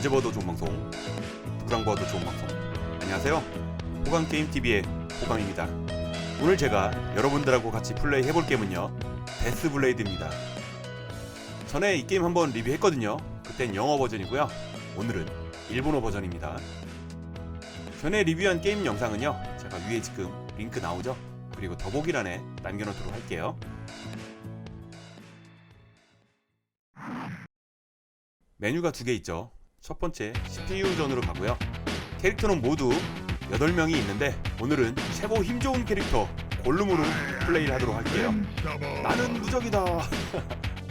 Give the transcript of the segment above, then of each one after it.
언제 봐도 좋은 방송, 누구랑 봐도 좋은 방송. 안녕하세요, 호강게임TV의 호강입니다. 오늘 제가 여러분들하고 같이 플레이 해볼 게임은요, 데스블레이드입니다. 전에 이 게임 한번 리뷰했거든요. 그땐 영어 버전이고요, 오늘은 일본어 버전입니다. 전에 리뷰한 게임 영상은요, 제가 위에 지금 링크 나오죠? 그리고 더보기란에 남겨놓도록 할게요. 메뉴가 두 개 있죠. 첫 번째 CPU 전으로 가고요. 캐릭터는 모두 8명이 있는데 오늘은 최고 힘 좋은 캐릭터 골룸으로 플레이를 하도록 할게요. 나는 무적이다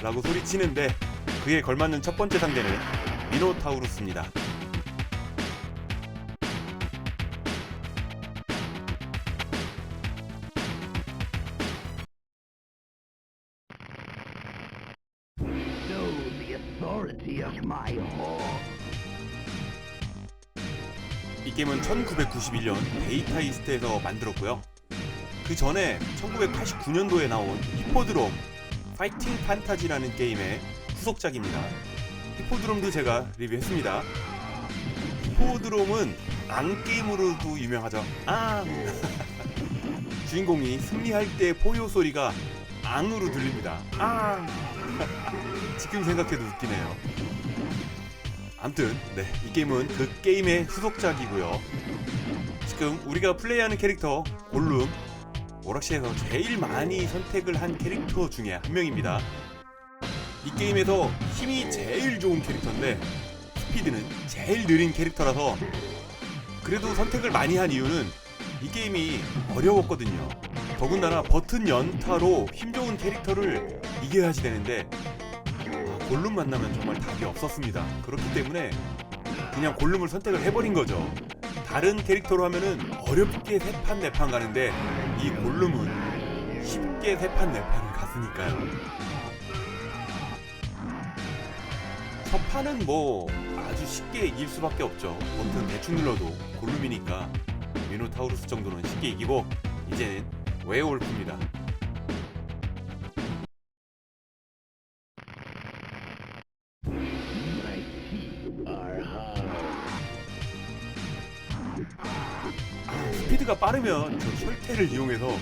라고 소리치는데 그에 걸맞는 첫 번째 상대는 미노타우루스입니다. 이 게임은 1991년 데이터 이스트에서 만들었고요. 그 전에 1989년도에 나온 히포드롬 파이팅 판타지라는 게임의 후속작입니다. 히포드롬도 제가 리뷰했습니다. 히포드롬은 앙 게임으로도 유명하죠. 주인공이 승리할 때 포효 소리가 앙으로 들립니다. 지금 생각해도 웃기네요. 아무튼 이 게임은 그 게임의 후속작이고요. 지금 우리가 플레이하는 캐릭터 골룸, 오락실에서 제일 많이 선택을 한 캐릭터 중에 한 명입니다. 이 게임에서 힘이 제일 좋은 캐릭터인데 스피드는 제일 느린 캐릭터라서 그래도 선택을 많이 한 이유는 이 게임이 어려웠거든요. 더군다나 버튼 연타로 힘 좋은 캐릭터를 이겨야지 되는데 골룸 만나면 정말 답이 없었습니다. 그렇기 때문에 그냥 골룸을 선택을 해버린 거죠. 다른 캐릭터로 하면은 어렵게 3판 4판 가는데 이 골룸은 쉽게 3판 4판을 갔으니까요. 첫 판은 뭐 아주 쉽게 이길 수밖에 없죠. 버튼 대충 눌러도 골룸이니까 미노타우루스 정도는 쉽게 이기고 이제는 웨어울프입니다. 스피드가 빠르면 저 철퇴를 이용해서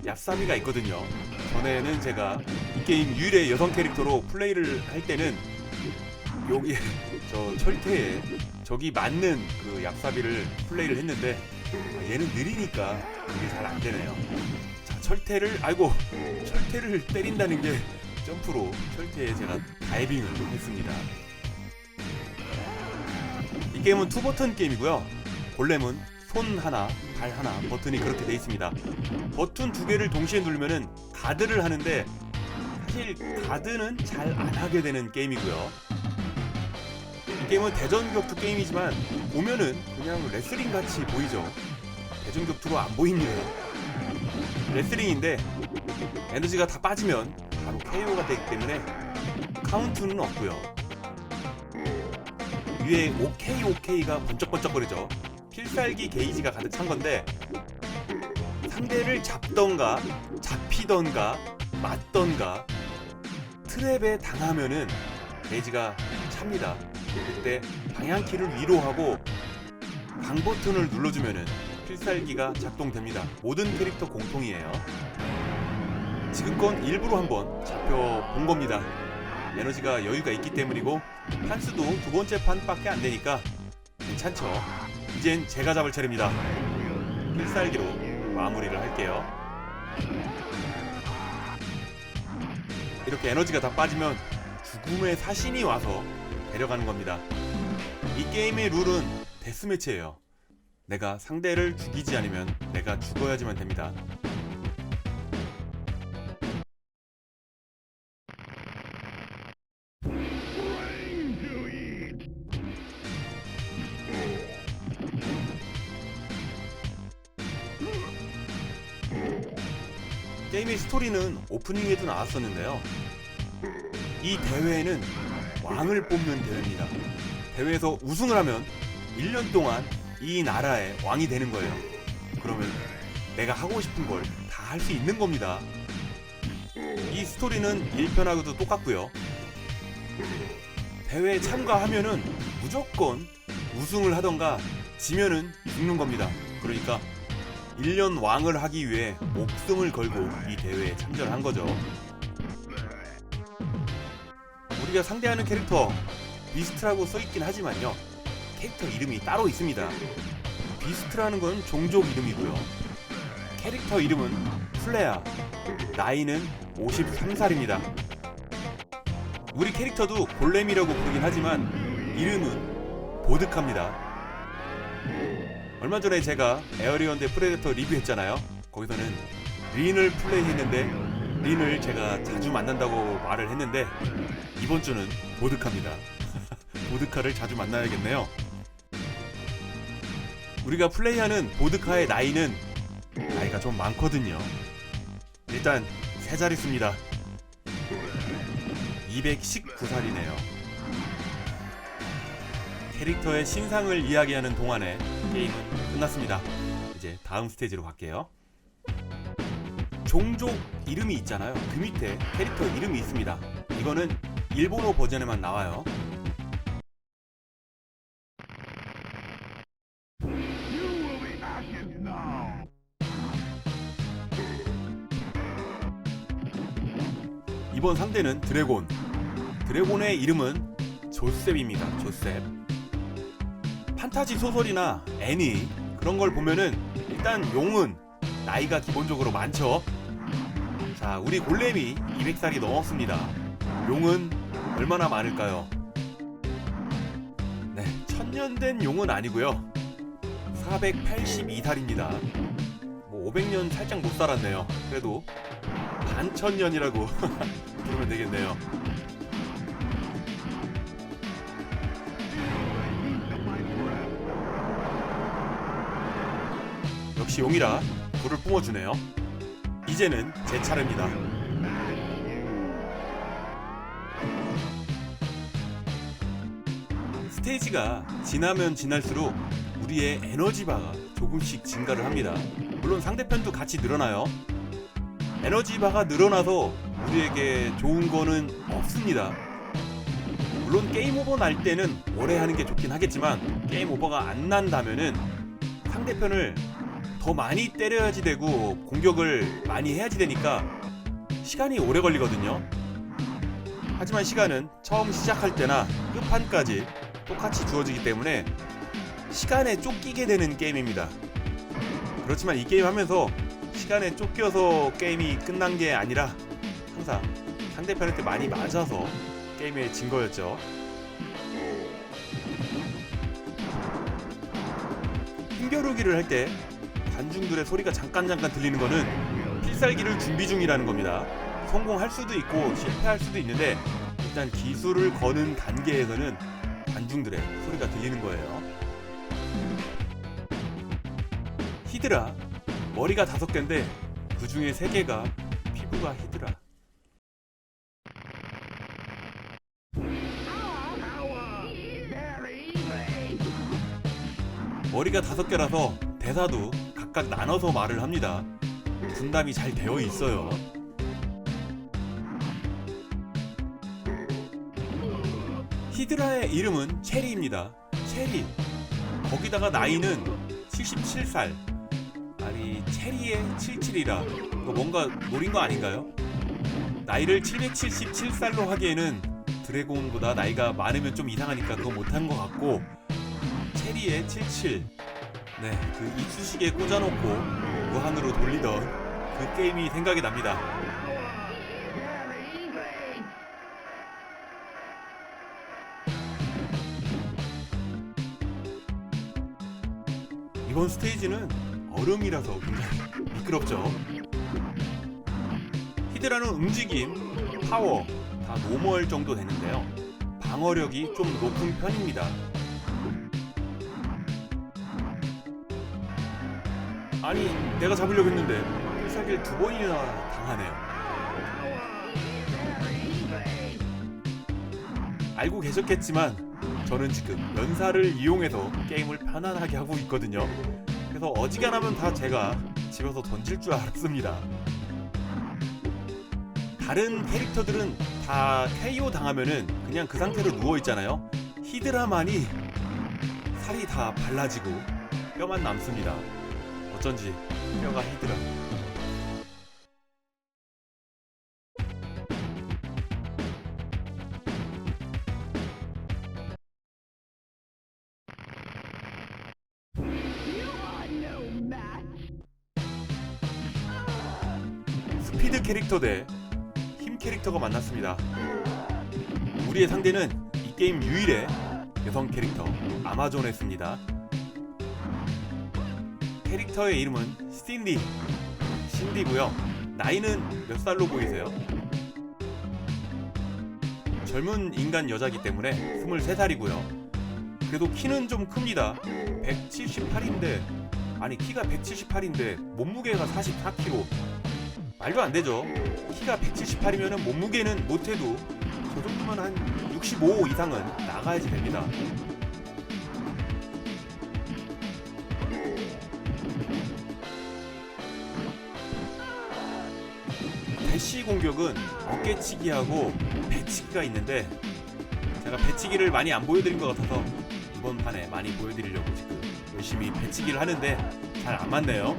얍삽이가 있거든요. 전에는 제가 이 게임 유일의 여성 캐릭터로 플레이를 할 때는 여기 저 철퇴에 저기 맞는 그 얍삽이를 플레이를 했는데 얘는 느리니까 그게 잘 안 되네요. 자, 철퇴를 때린다는 게 점프로 철퇴에 제가 다이빙을 했습니다. 이 게임은 투버튼 게임이고요. 골렘은 손 하나, 발 하나 버튼이 그렇게 돼 있습니다. 버튼 2개를 동시에 누르면은 가드를 하는데 사실 가드는 잘 안 하게 되는 게임이고요. 이 게임은 대전 격투 게임이지만 보면은 그냥 레슬링 같이 보이죠. 대전 격투로 안 보입니다. 레슬링인데 에너지가 다 빠지면 바로 KO가 되기 때문에 카운트는 없고요. 위에 OK가 번쩍번쩍거리죠. 필살기 게이지가 가득 찬 건데 상대를 잡던가 잡히던가 맞던가 트랩에 당하면은 게이지가 찹니다. 그때 방향키를 위로 하고 강 버튼을 눌러주면은 필살기가 작동됩니다. 모든 캐릭터 공통이에요. 지금껏 일부러 한번 잡혀본 겁니다. 에너지가 여유가 있기 때문이고 판수도 2번째 판밖에 안 되니까 괜찮죠. 이젠 제가 잡을 차례입니다. 필살기로 마무리를 할게요. 이렇게 에너지가 다 빠지면 죽음의 사신이 와서 데려가는 겁니다. 이 게임의 룰은 데스매치예요. 내가 상대를 죽이지 않으면 내가 죽어야지만 됩니다. 게임의 스토리는 오프닝에도 나왔었는데요. 이 대회는 왕을 뽑는 대회입니다. 대회에서 우승을 하면 1년 동안 이 나라의 왕이 되는 거예요. 그러면 내가 하고 싶은 걸 다 할 수 있는 겁니다. 이 스토리는 1편하고도 똑같고요. 대회에 참가하면은 무조건 우승을 하던가 지면은 죽는 겁니다. 그러니까 1년 왕을 하기 위해 목숨을 걸고 이 대회에 참전한 거죠. 우리가 상대하는 캐릭터 비스트라고 써있긴 하지만요, 캐릭터 이름이 따로 있습니다. 비스트라는 건 종족 이름이고요, 캐릭터 이름은 플레야, 나이는 53살입니다. 우리 캐릭터도 골렘이라고 부르긴 하지만 이름은 보드카입니다. 얼마 전에 제가 에어리언 대 프레데터 리뷰했잖아요. 거기서는 린을 플레이했는데 린을 제가 자주 만난다고 말을 했는데 이번 주는 보드카입니다. 보드카를 자주 만나야겠네요. 우리가 플레이하는 보드카의 나이는 나이가 좀 많거든요. 일단 세 자릿수입니다. 219살이네요. 캐릭터의 신상을 이야기하는 동안에 게임은 끝났습니다. 이제 다음 스테이지로 갈게요. 종족 이름이 있잖아요. 그 밑에 캐릭터 이름이 있습니다. 이거는 일본어 버전에만 나와요. 이번 상대는 드래곤. 드래곤의 이름은 조셉입니다. 조셉. 판타지 소설이나 애니 그런 걸 보면은 일단 용은 나이가 기본적으로 많죠. 자, 우리 골렘이 200살이 넘었습니다. 용은 얼마나 많을까요? 네, 1000년 된 용은 아니고요, 482살입니다. 뭐 500년 살짝 못 살았네요. 그래도 반천년이라고 부르면 되겠네요. 역시 용이라 불을 뿜어주네요. 이제는 제 차례입니다. 스테이지가 지나면 지날수록 우리의 에너지바가 조금씩 증가를 합니다. 물론 상대편도 같이 늘어나요. 에너지바가 늘어나서 우리에게 좋은 거는 없습니다. 물론 게임 오버 날 때는 오래 하는 게 좋긴 하겠지만 게임 오버가 안 난다면은 상대편을 더 많이 때려야지 되고 공격을 많이 해야지 되니까 시간이 오래 걸리거든요. 하지만 시간은 처음 시작할 때나 끝판까지 똑같이 주어지기 때문에 시간에 쫓기게 되는 게임입니다. 그렇지만 이 게임 하면서 시간에 쫓겨서 게임이 끝난 게 아니라 항상 상대편한테 많이 맞아서 게임에 진 거였죠. 힘겨루기를 할 때 관중들의 소리가 잠깐 들리는 거는 필살기를 준비 중이라는 겁니다. 성공할 수도 있고 실패할 수도 있는데 일단 기술을 거는 단계에서는 관중들의 소리가 들리는 거예요. 히드라, 머리가 5개인데 그 중에 3개가 피부가 히드라. 머리가 5개라서 대사도 각각 나눠서 말을 합니다. 분담이 잘 되어 있어요. 히드라의 이름은 체리입니다. 체리. 거기다가 나이는 77살. 아니, 체리의 77이라 이거 뭔가 노린 거 아닌가요? 나이를 777살로 하기에는 드래곤보다 나이가 많으면 좀 이상하니까 그거 못한 것 같고, 체리의 77. 네, 그 이쑤시개 꽂아놓고 무한으로 돌리던 그 게임이 생각이 납니다. 이번 스테이지는 얼음이라서 굉장히 미끄럽죠. 히드라는 움직임, 파워 다 노멀 정도 되는데요, 방어력이 좀 높은 편입니다. 아니, 내가 잡으려고 했는데 필살기를 2번이나 당하네요. 알고 계셨겠지만 저는 지금 연사를 이용해서 게임을 편안하게 하고 있거든요. 그래서 어지간하면 다 제가 집어서 던질 줄 알았습니다. 다른 캐릭터들은 다 KO 당하면은 그냥 그 상태로 누워있잖아요. 히드라만이 살이 다 발라지고 뼈만 남습니다. 어쩐지 뼈가 히드라. 스피드 캐릭터 대 힘 캐릭터가 만났습니다. 우리의 상대는 이 게임 유일의 여성 캐릭터 아마존에스입니다. 캐릭터의 이름은 신디고요. 나이는 몇 살로 보이세요? 젊은 인간 여자이기 때문에 23살이고요. 그래도 키는 좀 큽니다. 178인데, 아니 키가 178인데 몸무게가 44kg. 말도 안 되죠. 키가 178이면 몸무게는 못해도 저 정도면 한 65 이상은 나가야지 됩니다. 대시 공격은 어깨치기하고 배치기가 있는데 제가 배치기를 많이 안 보여드린 것 같아서 이번 판에 많이 보여드리려고 지금 열심히 배치기를 하는데 잘 안 맞네요.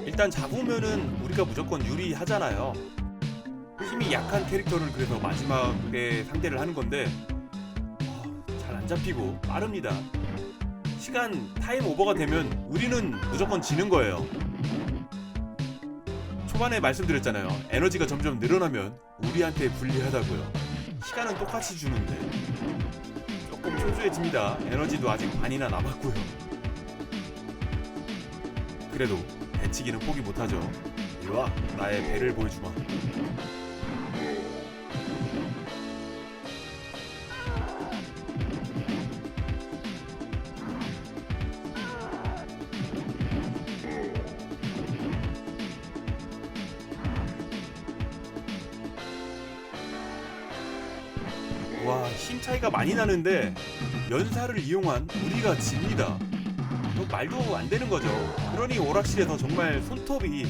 일단 잡으면은 우리가 무조건 유리하잖아요. 힘이 약한 캐릭터를 그래서 마지막에 상대를 하는 건데 잘 안 잡히고 빠릅니다. 시간 타임 오버가 되면 우리는 무조건 지는 거예요. 초반에 말씀드렸잖아요. 에너지가 점점 늘어나면 우리한테 불리하다고요. 시간은 똑같이 주는데 조금 초조해집니다. 에너지도 아직 반이나 남았고요. 그래도 배치기는 포기 못하죠. 이리와 나의 배를 보여주마. 와, 힘 차이가 많이 나는데 연사를 이용한 우리가 집니다. 말도 안 되는 거죠. 그러니 오락실에서 정말 손톱이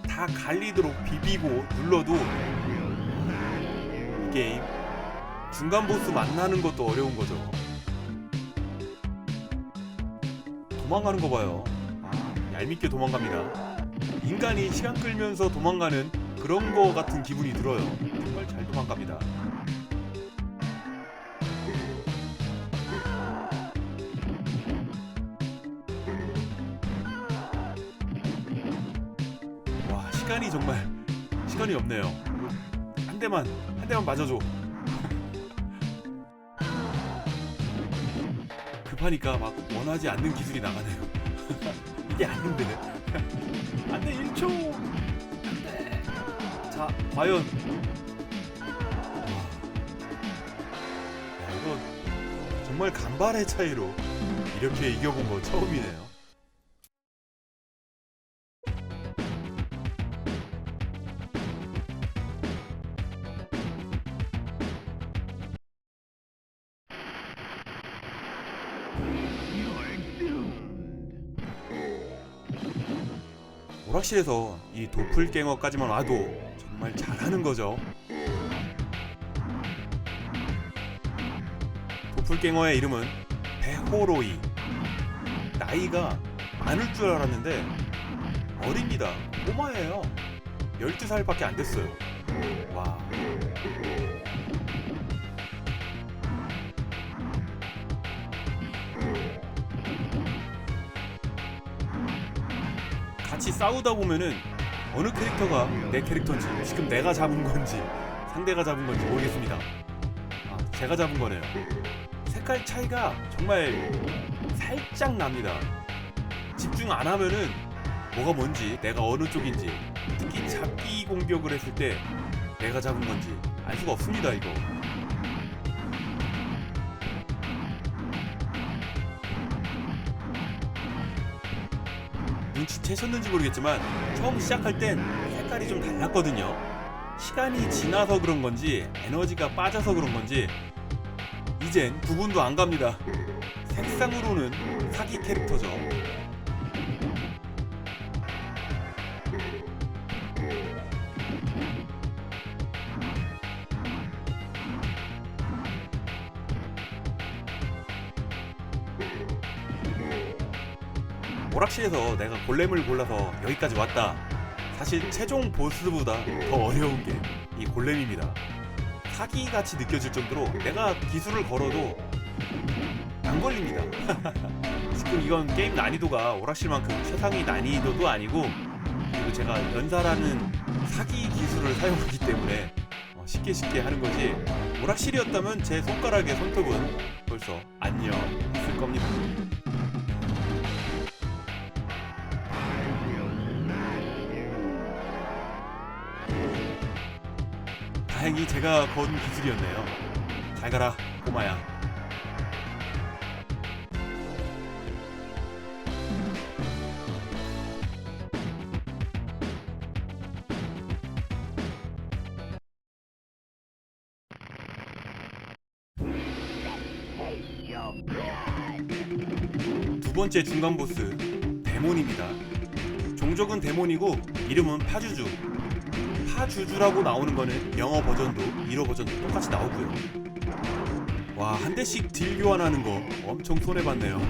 다 갈리도록 비비고 눌러도 이 게임 중간 보스 만나는 것도 어려운 거죠. 도망가는 거 봐요. 얄밉게 도망갑니다. 인간이 시간 끌면서 도망가는 그런 거 같은 기분이 들어요. 정말 잘 도망갑니다. 시간이 없네요. 한 대만 맞아줘. 급하니까 막 원하지 않는 기술이 나가네요. 이게 아닌데. 안돼 1초. 안돼. 자 과연. 야, 이거 정말 간발의 차이로 이렇게 이겨본 거 처음이네요. 오락실에서 이 도플갱어까지만 와도 정말 잘하는 거죠. 도플갱어의 이름은 베호로이. 나이가 많을 줄 알았는데 어립니다. 꼬마예요. 12살밖에 안 됐어요. 와. 같이 싸우다 보면은 어느 캐릭터가 내 캐릭터인지, 지금 내가 잡은 건지 상대가 잡은 건지 모르겠습니다. 제가 잡은 거네요. 색깔 차이가 정말 살짝 납니다. 집중 안 하면은 뭐가 뭔지, 내가 어느 쪽인지, 특히 잡기 공격을 했을 때 내가 잡은 건지 알 수가 없습니다. 이거 눈치채셨는지 모르겠지만 처음 시작할 땐 색깔이 좀 달랐거든요. 시간이 지나서 그런 건지 에너지가 빠져서 그런 건지 이젠 구분도 안 갑니다. 색상으로는 사기 캐릭터죠. 오락실에서 내가 골렘을 골라서 여기까지 왔다. 사실 최종 보스보다 더 어려운 게 이 골렘입니다. 사기같이 느껴질 정도로 내가 기술을 걸어도 안 걸립니다. 지금 이건 게임 난이도가 오락실만큼 최상위 난이도도 아니고, 그리고 제가 연사라는 사기 기술을 사용하기 때문에 쉽게 하는 거지, 오락실이었다면 제 손가락의 손톱은 벌써 안녕 했을 겁니다. 다행히 제가 건 기술이었네요. 잘 가라 꼬마야. 두 번째 중간 보스 데몬입니다. 종족은 데몬이고 이름은 파주주. 파주주라고 나오는 거는 영어 버전도 일어 버전도 똑같이 나오고요. 와, 한 대씩 딜 교환하는 거 엄청 손해봤네요.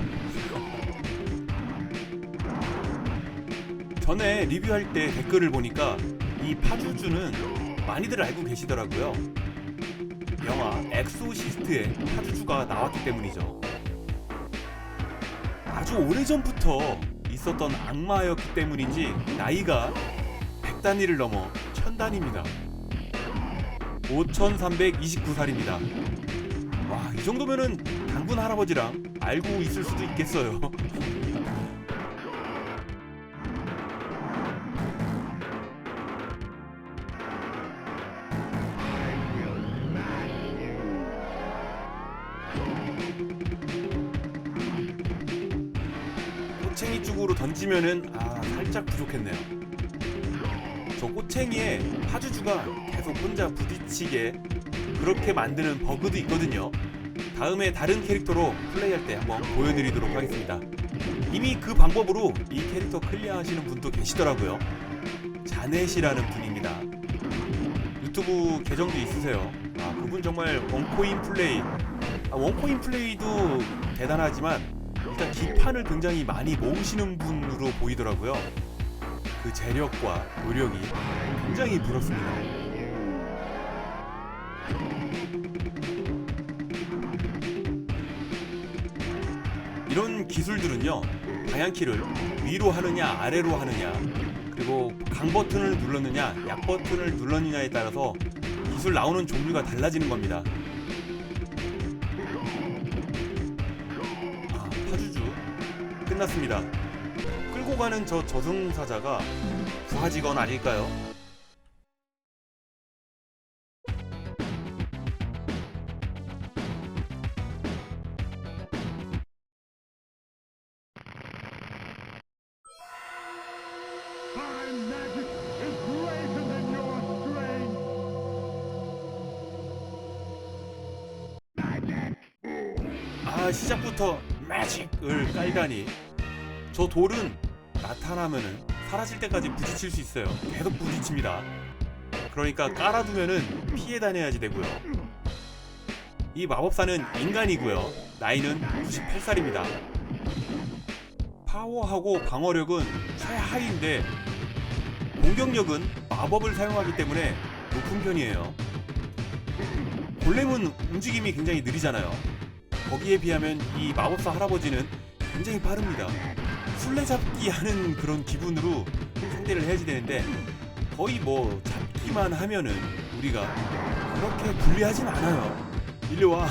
전에 리뷰할 때 댓글을 보니까 이 파주주는 많이들 알고 계시더라고요. 영화 엑소시스트에 파주주가 나왔기 때문이죠. 아주 오래전부터 있었던 악마였기 때문인지 나이가 100단위를 넘어 1000단위입니다. 5329살입니다. 와, 이 정도면은 당군 할아버지랑 알고 있을 수도 있겠어요. 꼬챙이 쪽으로 던지면은 살짝 부족했네요. 저 꼬챙이에 파주주가 계속 혼자 부딪히게 그렇게 만드는 버그도 있거든요. 다음에 다른 캐릭터로 플레이할 때 한번 보여드리도록 하겠습니다. 이미 그 방법으로 이 캐릭터 클리어하시는 분도 계시더라고요. 자넷이라는 분입니다. 유튜브 계정도 있으세요. 그분 정말 원코인 플레이, 원코인 플레이도 대단하지만 일단 기판을 굉장히 많이 모으시는 분으로 보이더라고요. 그 재력과 노력이 굉장히 부럽습니다. 이런 기술들은요, 방향키를 위로 하느냐 아래로 하느냐, 그리고 강 버튼을 눌렀느냐 약 버튼을 눌렀느냐에 따라서 기술 나오는 종류가 달라지는 겁니다. 파주주 끝났습니다. 끌고 가는 저 저승사자가 부하직원 아닐까요? 시작부터 매직을 깔다니. 저 돌은 나타나면은 사라질 때까지 부딪힐 수 있어요. 계속 부딪힙니다. 그러니까 깔아두면은 피해 다녀야지 되고요. 이 마법사는 인간이고요. 나이는 98살입니다. 파워하고 방어력은 최하인데 공격력은 마법을 사용하기 때문에 높은 편이에요. 골렘은 움직임이 굉장히 느리잖아요. 거기에 비하면 이 마법사 할아버지는 굉장히 빠릅니다. 술래잡기 하는 그런 기분으로 상대를 해야지 되는데, 거의 뭐 잡기만 하면은 우리가 그렇게 불리하진 않아요. 일로 와.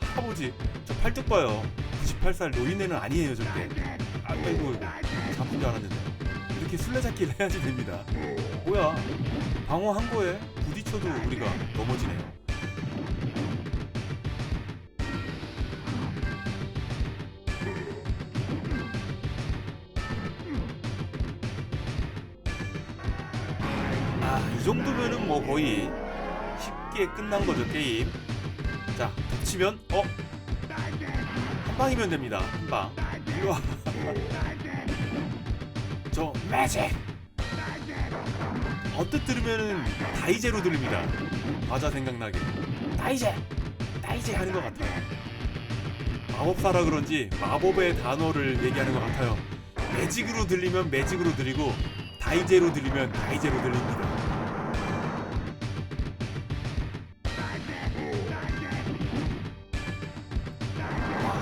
할아버지 저 팔뚝 봐요. 98살 노인네는 아니에요 절대. 아이고 잡힌 줄 알았는데. 이렇게 술래잡기를 해야지 됩니다. 뭐야, 방어한 거에 부딪혀도 우리가 넘어지네요. 이 정도면은 뭐 거의 쉽게 끝난 거죠, 게임. 자, 덮치면 한 방이면 됩니다. 한 방. 일로 와. 저 매직. 언뜻 들으면은 다이제로 들립니다. 과자 생각나게. 다이제 하는 것 같아요. 마법사라 그런지 마법의 단어를 얘기하는 것 같아요. 매직으로 들리면 매직으로 들리고 다이제로 들리면 다이제로 들립니다.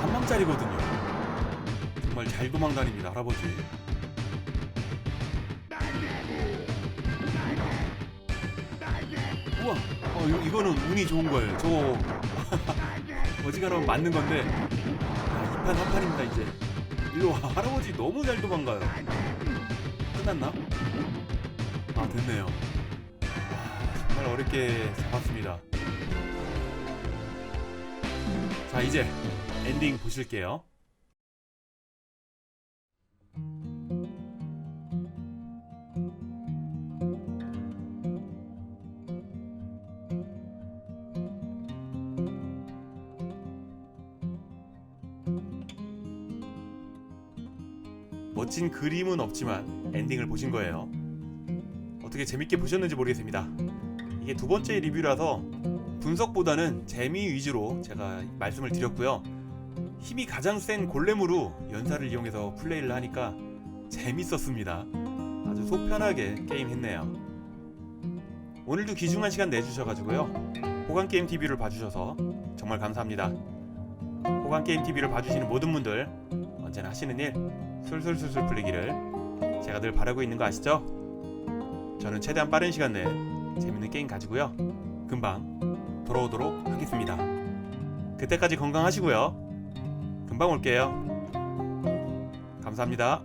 한 방짜리거든요. 정말 잘 도망다닙니다, 할아버지. 우와, 이거는 운이 좋은 거예요. 저거 어지간하면 맞는 건데, 2판 한 판입니다 이제. 일로 와, 할아버지 너무 잘 도망가요. 끝났나? 아, 됐네요. 정말 어렵게 잡았습니다. 자, 이제 엔딩 보실게요. 멋진 그림은 없지만 엔딩을 보신 거예요. 어떻게 재밌게 보셨는지 모르겠습니다. 이게 두 번째 리뷰라서 분석보다는 재미 위주로 제가 말씀을 드렸고요. 힘이 가장 센 골렘으로 연사를 이용해서 플레이를 하니까 재밌었습니다. 아주 속 편하게 게임했네요. 오늘도 귀중한 시간 내주셔가지고요. 호강게임TV를 봐주셔서 정말 감사합니다. 호강게임TV를 봐주시는 모든 분들 언제나 하시는 일 술술술술 풀리기를 제가 늘 바라고 있는 거 아시죠? 저는 최대한 빠른 시간 내에 재밌는 게임 가지고요 금방 돌아오도록 하겠습니다. 그때까지 건강하시고요. 금방 올게요. 감사합니다.